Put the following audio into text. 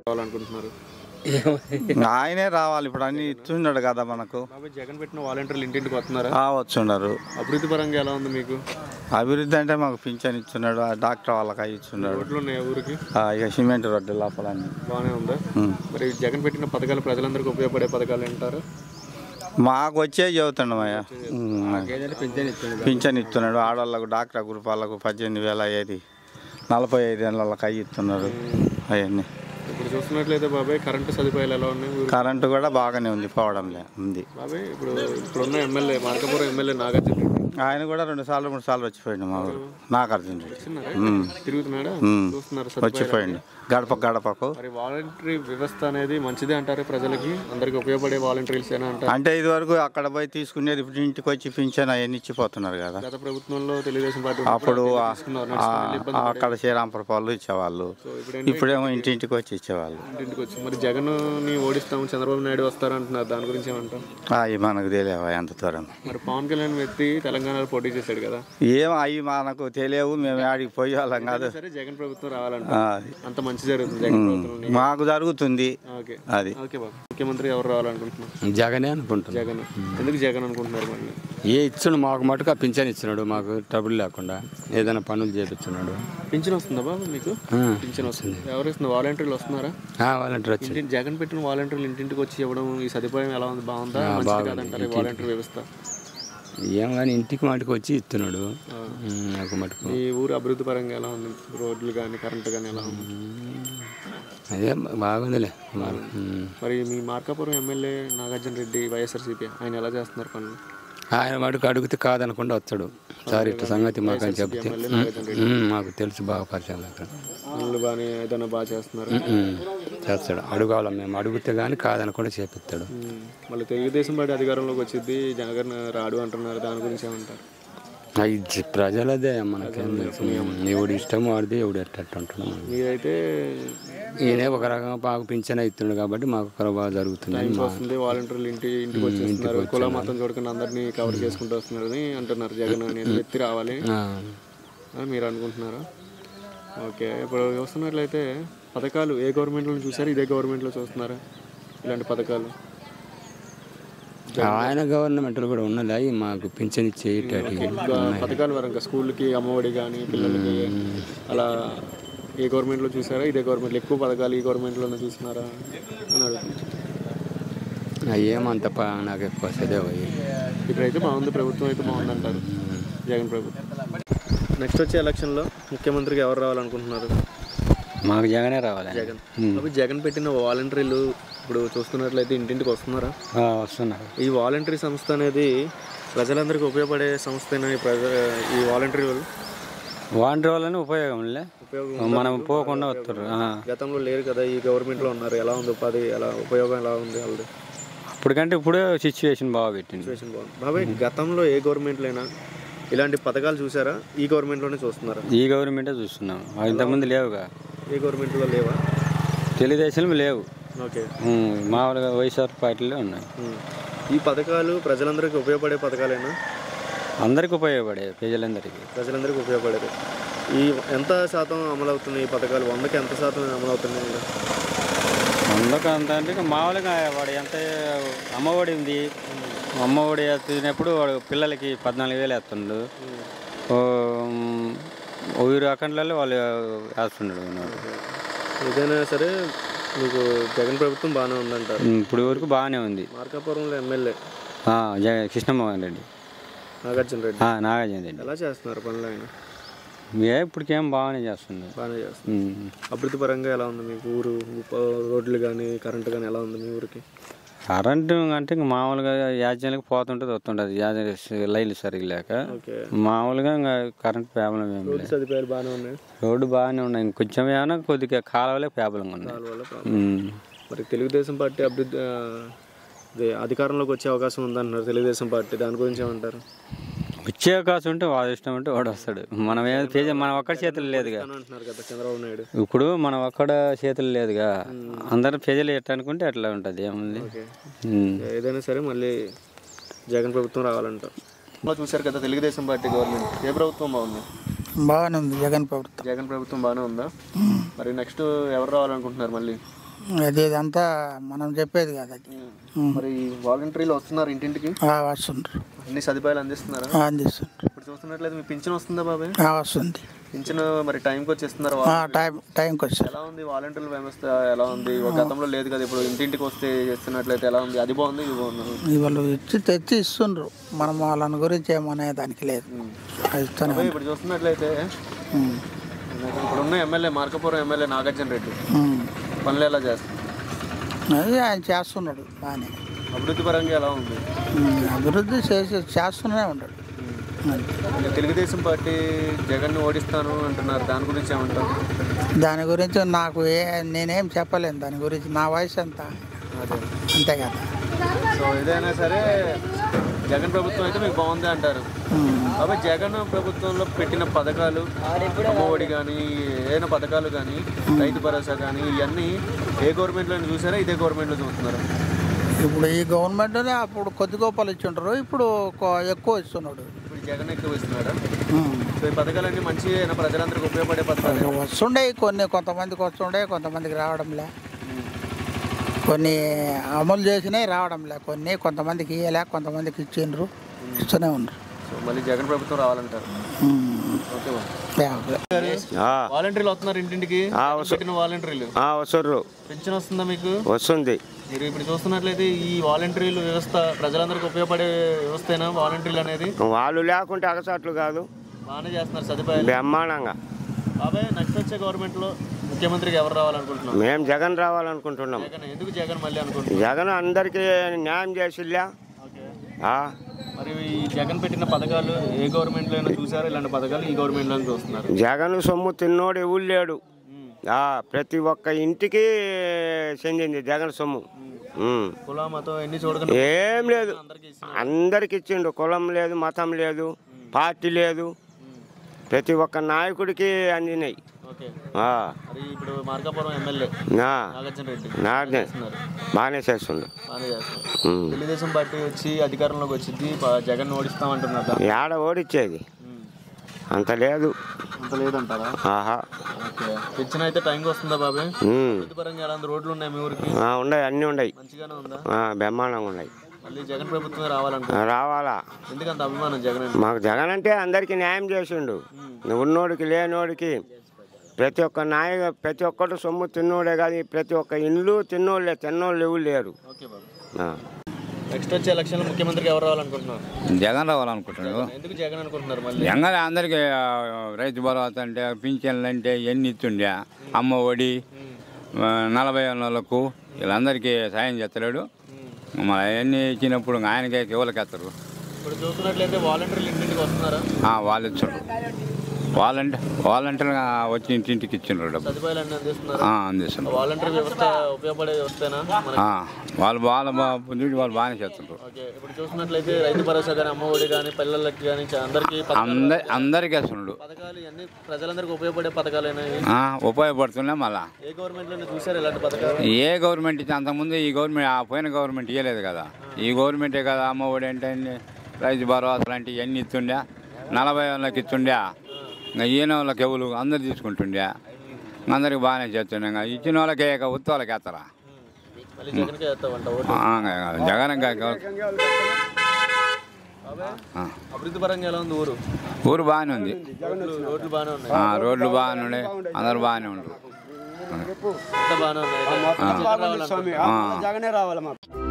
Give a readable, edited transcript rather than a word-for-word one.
కావాలనుకుంటున్నారు? ఆయనే రావాలి, ఇప్పుడు అన్ని ఇస్తున్నాడు కదా మనకు. జగన్ పెట్టిన వాలంటీర్లు ఇంటింటికి వస్తున్నారా? వచ్చున్నారు. అభివృద్ధి పరంగా ఎలా ఉంది మీకు? అభివృద్ధి అంటే మాకు పింఛన్ ఇస్తున్నాడు, డాక్టర్ వాళ్ళకి అవి ఇస్తున్నాడు. రోడ్లు ఉన్నాయి ఊరికి? ఇక సిమెంట్ రోడ్డు లోపలన్నీ బాగానే ఉందా? మరి జగన్ పెట్టిన పథకాలు ప్రజలందరికీ ఉపయోగపడే పథకాలు అంటారు? మాకు వచ్చే చదువుతున్నామయ్యా. పింఛన్ ఇస్తున్నాడు, ఆడవాళ్ళకు డాక్టర్ గ్రూప్ వాళ్ళకు 18,000 అయ్యేది 45 ఏళ్ళకి అవి ఇస్తున్నారు. అవన్నీ ఇప్పుడు చూస్తున్నట్లయితే బాబాయ్ కరెంటు సదుపాయాలు ఎలా ఉన్నాయి? కరెంటు కూడా బాగానే ఉంది, పోవడంలే ఉంది బాబాయ్. ఇప్పుడున్న ఎమ్మెల్యే మార్కాపురం ఎమ్మెల్యే నాగార్జున రెడ్డి ఆయన కూడా 2 సార్లు 3 సార్లు వచ్చిపోయిండు. మా ఊరు నాగార్జున రెడ్డి తిరుగుతున్నాడా? చూస్తున్నారు వచ్చిపోయిండు గడపకు. మరి వాలంటరీ వ్యవస్థ అనేది మంచిదే అంటారు? ప్రజలకి అందరికి ఉపయోగపడే వాలంటీర్స్ అంటారు. అంటే ఇది వరకు అక్కడ పోయి తీసుకునేది, ఇప్పుడు ఇంటికి వచ్చి పింఛన్ అవన్నీ ఇచ్చిపోతున్నారు కదా. గత ప్రభుత్వంలో తెలుగుదేశం పార్టీ అప్పుడు అక్కడ శ్రీరాంపురం వాళ్ళు ఇచ్చేవాళ్ళు, ఇప్పుడేమో ఇంటింటికి వచ్చి ఇచ్చేవాళ్ళు. ఇంటింటికి వచ్చి మరి జగన్ ని ఓడిస్తాము, చంద్రబాబు నాయుడు వస్తారంటున్నారు, దాని గురించి ఏమంటాం? అవి మనకు తెలియవా ఎంత దూరం. మరి పవన్ కళ్యాణ్ వ్యక్తి తెలంగాణలో పోటీ చేశాడు కదా, ఏమో అవి మనకు తెలియవు, మేము ఆడికి పోయే వాళ్ళం కాదు. సరే జగన్ ప్రభుత్వం రావాలంటే అంత మంచి జరుగుతుంది జగన్ ప్రభుత్వం మాకు జరుగుతుంది. అది ముఖ్యమంత్రి ఎవరు రావాలనుకుంటున్నారు? జగనే అనుకుంటున్నాను. జగన్ ఎందుకు జగన్ అనుకుంటున్నారు? మళ్ళీ ఇచ్చాడు మాకు మటుకు పింఛన్ ఇచ్చినాడు, మాకు ట్రబుల్ లేకుండా ఏదైనా పనులు చేపించున్నాడు. పింఛన్ వస్తుందా బాబు మీకు? పింఛన్ వస్తుంది. ఎవరు ఇస్తున్నారు? వాలంటీర్లు వస్తున్నారా? వాలంటీర్ వచ్చి జగన్ పెట్టిన వాలంటీర్లు ఇంటింటికి వచ్చి ఇవ్వడం, ఈ సదుపాయం ఎలా ఉంది? బాగుందా? మంచిది కాదంటారు వాలంటీర్ వ్యవస్థ? ఏం కానీ ఇంటికి మటుకు వచ్చి ఇస్తున్నాడు. నాకు మటుకు ఈ ఊరు అభివృద్ధి పరంగా ఎలా ఉంది? రోడ్లు కానీ కరెంటు కానీ ఎలా ఉంది? అదే బాగుందిలే. మరి మీ మార్కాపురం ఎమ్మెల్యే నాగార్జున రెడ్డి వైఎస్ఆర్సీపీ, ఆయన ఎలా చేస్తున్నారు పనులు? ఆయన మటుకు అడిగితే కాదనకుండా వచ్చాడు. సార్ ఇట్లా సంగతి మాకు అని చెప్తే మాకు తెలుసు, బాగా పరిచయం. పనులు బాగా ఏదైనా బాగా చేస్తున్నారు, చేస్తాడు. అడగాల మేము అడిగితే కానీ కాదనకుండా చేపిస్తాడు. మళ్ళీ తెలుగుదేశం పార్టీ అధికారంలోకి వచ్చింది, జగన్ రాడు అంటున్నారు, దాని గురించి ఏమంటారు? అది ప్రజలదే, మనకేం తెలుసు. ఎవడు ఇష్టం వాడిది, ఎవడు ఎట్టట్టు అంటున్నాం. మీరైతే ఈయనే ఒక రకంగా బాగా పింఛన్ అవుతున్నాడు కాబట్టి మాకు బాగా జరుగుతుంది. వాలంటీర్లు ఇంటికి వచ్చేస్తున్నారు, కుల మతం చూడకుండా అందరినీ కవర్ చేసుకుంటూ వస్తున్నారని అంటున్నారు. జగన్ నేను ఎత్తి రావాలి మీరు అనుకుంటున్నారా? ఓకే. ఇప్పుడు చూస్తున్నట్లయితే పథకాలు ఏ గవర్నమెంట్లో చూసారు, ఇదే గవర్నమెంట్లో చూస్తున్నారా ఇలాంటి పథకాలు? ఆయన గవర్నమెంట్లు కూడా ఉన్నాయి, మాకు పింఛన్ ఇచ్చే పథకాలు వరంగా స్కూల్కి అమ్మఒడి కానీ పిల్లలకి అలా ఏ గవర్నమెంట్లో చూసారా, ఇదే గవర్నమెంట్లో ఎక్కువ పథకాలు ఈ గవర్నమెంట్లోనే చూస్తున్నారా అని అడుగుతున్నాను. ఏమంత నాకు ఎక్కువ చదివా. ఇక్కడైతే బాగుంది, ప్రభుత్వం అయితే బాగుందంటారు, జగన్ ప్రభుత్వం. నెక్స్ట్ వచ్చే ఎలక్షన్లో ముఖ్యమంత్రికి ఎవరు రావాలనుకుంటున్నారు? మాకు జగనే రావాలి. జగన్. అప్పుడు జగన్ పెట్టిన వాలంటీర్లు ఇప్పుడు చూస్తున్నట్లయితే ఇంటింటికి వస్తున్నారు. ఈ వాలంటీర్ సంస్థ అనేది ప్రజలందరికీ ఉపయోగపడే సంస్థ. ఈ వాలంటీర్ వాళ్ళని ఉపయోగం మనం పోకుండా వస్తారు. గతంలో లేరు కదా, ఈ గవర్నమెంట్లో ఉన్నారు. ఎలా ఉంది ఉపాధి, ఎలా ఉపయోగం ఎలా ఉంది వాళ్ళది? అప్పటికంటే ఇప్పుడే సిచ్యువేషన్ బాగా పెట్టింది. సిచ్యువేషన్ బాగుంది. బాబాయ్ గతంలో ఏ గవర్నమెంట్లో అయినా ఇలాంటి పథకాలు చూసారా? ఈ గవర్నమెంట్లోనే చూస్తున్నారా? ఈ గవర్నమెంటే చూస్తున్నాం, ఇంతకుముందు లేవుగా. ఏ గవర్నమెంట్లో లేవా? తెలుగుదేశంలో లేవు. ఓకే. మామూలుగా వైఎస్ఆర్ పార్టీలో ఉన్నాయి. ఈ పథకాలు ప్రజలందరికీ ఉపయోగపడే పథకాలేనా? అందరికి ఉపయోగపడే, ప్రజలందరికీ ఉపయోగపడేది. ఈ ఎంత శాతం అమలు అవుతున్నాయి ఈ పథకాలు? 100కి ఎంత శాతం అమలు అవుతున్నాయి? 100కి అంత అంటే మామూలుగా వాడు ఎంత అమ్మఒడి ఉంది, అమ్మఒడి వేస్తున్నప్పుడు వాడు పిల్లలకి 14,000 వేస్తుండు. 1000 అకౌంట్లలో వాళ్ళు వేస్తున్నాడు. ఏదైనా సరే మీకు జగన్ ప్రభుత్వం బాగానే ఉందంటారు? ఇప్పుడు వరకు బాగానే ఉంది. మార్కాపురంలో ఎమ్మెల్యే కృష్ణమోహన్ రెడ్డి, నాగార్జున రెడ్డి ఎలా చేస్తున్నారు పనులు? ఆయన ఇప్పటికేం బాగానే చేస్తుంది. అభివృద్ధి పరంగా ఎలా ఉంది మీకు ఊరు? రోడ్లు కానీ కరెంటు కానీ ఎలా ఉంది మీ ఊరికి? కరెంటు అంటే ఇంకా మామూలుగా యాజ్యాలకు పోతుంటుంది వస్తుంటుంది, లైన్లు సరిగ్గా లేక. మామూలుగా ఇంకా కరెంట్ ప్రాబ్లం ఏమి లేదు. సదుపాయాలు బాగానే ఉన్నాయి, రోడ్డు బాగానే ఉన్నాయి. ఇంకొంచెం ఏమైనా కొద్దిగా కాలువలే ప్రాబ్లంగా ఉన్నాయి. మరి తెలుగుదేశం పార్టీ అభివృద్ధి అధికారంలోకి వచ్చే అవకాశం ఉందంటున్నారు తెలుగుదేశం పార్టీ, దాని గురించి ఏమంటారు? వచ్చే అవకాశం ఉంటే వాడు ఇష్టం ఉంటే వాడు వస్తాడు. మనం ఒక్కడి చేతులు లేదుగా. చంద్రబాబు నాయుడు ఇప్పుడు మనం ఒక్కడ చేతులు లేదుగా, అందరూ ప్రజలు ఎట్లా అనుకుంటే అట్లా ఉంటుంది. ఏముంది, ఏదైనా సరే మళ్ళీ జగన్ ప్రభుత్వం రావాలంటారు. చూశారు కదా తెలుగుదేశం పార్టీ గవర్నమెంట్, ఏ ప్రభుత్వం బాగుంది? బాగానే ఉంది జగన్ ప్రభుత్వం. జగన్ ప్రభుత్వం బాగానే ఉందా? మరి నెక్స్ట్ ఎవరు రావాలనుకుంటున్నారు మళ్ళీ? అది ఇదంతా మనం చెప్పేది కాదు అది. మరి వాలంటీర్లు వస్తున్నారు ఇంటింటికి? వస్తుండ్రు. అన్ని సదుపాయాలు అందిస్తున్నారా? అందిస్తుండ్రు. ఇప్పుడు చూస్తున్నట్లయితే మీ పింఛన్ వస్తుందా బాబాయ్? వస్తుంది. పింఛన్ మరి టైంకి వచ్చేస్తున్నారు? టైంకి వచ్చారు. ఎలా ఉంది వాలంటీర్ల వ్యవస్థ? ఎలా ఉంది? ఒక గతంలో లేదు కదా, ఇప్పుడు ఇంటింటికి వస్తే చేస్తున్నట్లయితే ఎలా ఉంది? అది బాగుంది, ఇది బాగుంది. వాళ్ళు తెచ్చి ఇస్తుండ్రు. మనం వాళ్ళని గురించి ఏమనే దానికి లేదు. ఇప్పుడు చూస్తున్నట్లయితే ఇప్పుడున్న ఎమ్మెల్యే మార్కాపురం ఎమ్మెల్యే నాగార్జున రెడ్డి పనులు ఎలా చేస్తున్నారు? అది ఆయన చేస్తున్నాడు బాగానే. అభివృద్ధి పరంగా ఎలా ఉంది? అభివృద్ధి చేస్తూనే ఉంటాడు. తెలుగుదేశం పార్టీ జగన్ని ఓడిస్తాను అంటున్నారు, దాని గురించి ఏమంటారు? దాని గురించి నాకు నేనేం చెప్పలేను. దాని గురించి నా వయసు అంత అంతే కదా. సో ఏదైనా సరే జగన్ ప్రభుత్వం అయితే మీకు బాగుంది అంటారు. కాబట్టి జగన్ ప్రభుత్వంలో పెట్టిన పథకాలు, అమ్మఒడి కానీ ఏదైనా పథకాలు కానీ రైతు భరోసా కానీ ఇవన్నీ ఏ గవర్నమెంట్లో చూసారా, ఇదే గవర్నమెంట్లో చూస్తున్నారా? ఇప్పుడు ఈ గవర్నమెంట్లోనే అప్పుడు కొద్ది గోపాలు ఇచ్చింటారు, ఇప్పుడు ఎక్కువ ఇస్తున్నాడు. ఇప్పుడు జగన్ ఎక్కువ ఇస్తున్నాడా? సో ఈ పథకాలన్నీ మంచి ప్రజలందరికీ ఉపయోగపడే పథకాలు వస్తుండే. కొంతమందికి వస్తుండే, కొంతమందికి రావడంలే. కొన్ని అమలు చేసినాయి రావడంలే. కొంతమందికి ఇవ్వలే, కొంతమందికి ఇచ్చిండ్రు, ఇస్తూనే ఉన్నారు. సో మళ్ళీ జగన్ ప్రభుత్వం రావాలంటారు. వాలంటీర్లు వస్తున్నారు ఇంటింటికి? వాలంటీర్లు వస్తుర్రు. పెన్షన్ వస్తుందా మీకు? వస్తుంది. మీరు ఇప్పుడు చూస్తున్నట్లయితే ఈ వాలంటీర్లు వ్యవస్థ ప్రజలందరికీ ఉపయోగపడే వ్యవస్థేనా వాలంటీర్లు అనేది? వాళ్ళు లేకుంటే అగసాట్లు కాదు, బాగానే చేస్తున్నారు సదుపాయాలు బ్రహ్మాండంగా. బాబాయ్ నెక్స్ట్ వచ్చే గవర్నమెంట్లో ముఖ్యమంత్రికి ఎవరు రావాలనుకుంటున్నాం? మేము జగన్ రావాలనుకుంటున్నాం. ఎందుకు జగన్ మళ్ళీ అనుకుంటున్నాం? జగన్ అందరికీ న్యాయం చేసిల్లా. మరి ఈ జగన్ పెట్టిన పథకాలు ఏ గవర్నమెంట్లో అయినా చూసారా? ఇలాంటి పథకాలు ఈ గవర్నమెంట్లో చూస్తున్నారు. జగన్ సొమ్ము తిన్నోడు ఎవరు లేడు. ప్రతి ఒక్క ఇంటికి చెందింది జగన్ సొమ్ము. కుల మతం ఎన్ని చూడకుండా ఏం లేదు, అందరికి ఇచ్చిండు. కులం లేదు, మతం లేదు, పార్టీ లేదు, ప్రతి ఒక్క నాయకుడికి అందినాయి. ఇప్పుడు మార్కాపురం ఎమ్మెల్యే నాగార్జున రెడ్డి బాగానే చేస్తుండ్రు. తెలుగుదేశం పార్టీ వచ్చి అధికారంలోకి వచ్చింది, జగన్ ఓడిస్తామంటున్నారు. ఏడ ఓడిచ్చేది? అంత లేదు. అంత లేదంటారా? పెన్షన్ అయితే టైంకి వస్తుందా బాబాయ్? పరంగా ఎలా రోడ్లు ఉన్నాయి మీ ఊరికి? ఉన్నాయి, అన్ని ఉన్నాయి. మంచిగానే ఉందా? బ్రహ్మాండంగా ఉన్నాయి. మళ్ళీ జగన్ ప్రభుత్వమే రావాలంట. రావాలా? ఎందుకంత అభిమానం జగన్? మాకు జగన్ అంటే అందరికి న్యాయం చేసిండు. ఉన్నోడికి లేనోడికి ప్రతి ఒక్క ప్రతి ఒక్కటి సొమ్ము తిన్నోడే కానీ ప్రతి ఒక్క ఇల్లు తిన్నోళ్ళే, తిన్నోళ్ళు ఎవరు లేరు. నెక్స్ట్ వచ్చే ఎలక్షన్ ముఖ్యమంత్రికి ఎవరు రావాలనుకుంటున్నారు? జగన్ రావాలనుకుంటున్నాడు. ఎందుకు జగన్ అనుకుంటున్నారు? మళ్ళీ జగన్ అందరికీ రైతు భరోసా అంటే, పింఛన్లు అంటే ఎన్ని ఇస్తుండే, అమ్మ ఒడి 40 ఏళ్ళకు వీళ్ళందరికీ సాయం చేస్తున్నాడు. మరి అవన్నీ ఇచ్చినప్పుడు ఆయనకే ఎవరికి ఎత్తారు? ఇప్పుడు చూస్తున్నట్లయితే వాలంటీర్లు ఇంటింటికి వస్తున్నారా? వాళ్ళు ఇచ్చారు. వాలంటీర్ వచ్చి ఇంటింటికి ఇచ్చినారు. సదుపాయాలు అందిస్తున్నారు. వాలంటీర్ వ్యవస్థ ఉపయోగపడే వ్యవస్థేనా? వాళ్ళు బాగానే చేస్తున్నారు. ఇప్పుడు చూసినట్లయితే రైతు భరోసా కానీ, అమ్మ ఒడి కానీ, పిల్లలకి కానీ అందరికి వేస్తున్నాడు. పథకాలు ఇవన్నీ ప్రజలందరికీ ఉపయోగపడే పథకాలైనా? ఉపయోగపడుతున్నాయి. మళ్ళా ఏ గవర్నమెంట్లో చూసారు ఇలాంటి పథకాలు? ఏ గవర్నమెంట్ ఇచ్చి అంతకుముందు ఈ గవర్నమెంట్ పోయిన గవర్నమెంట్ ఇవ్వలేదు కదా. ఈ గవర్నమెంటే కదా అమ్మ ఒడి అంటే, రైతు భరోసా లాంటివి ఇవన్నీ ఇస్తుండే. 40 ఏళ్ళకి ఇస్తుండే. ఇంకా ఈయన వాళ్ళకి ఎవరు అందరు తీసుకుంటుండే. అందరికి బాగానే చేస్తుండే. ఇంకా ఇచ్చిన వాళ్ళకే ఉత్త వాళ్ళకి వేస్తారా? జగన్ అభివృద్ధి పరంగా ఎలా ఉంది ఊరు? ఊరు బాగానే ఉంది. రోడ్లు బాగానే ఉన్నాయి. అందరు బాగానే ఉండరు. బాగానే ఉన్నాయి. జగనే రావాలి మాకు.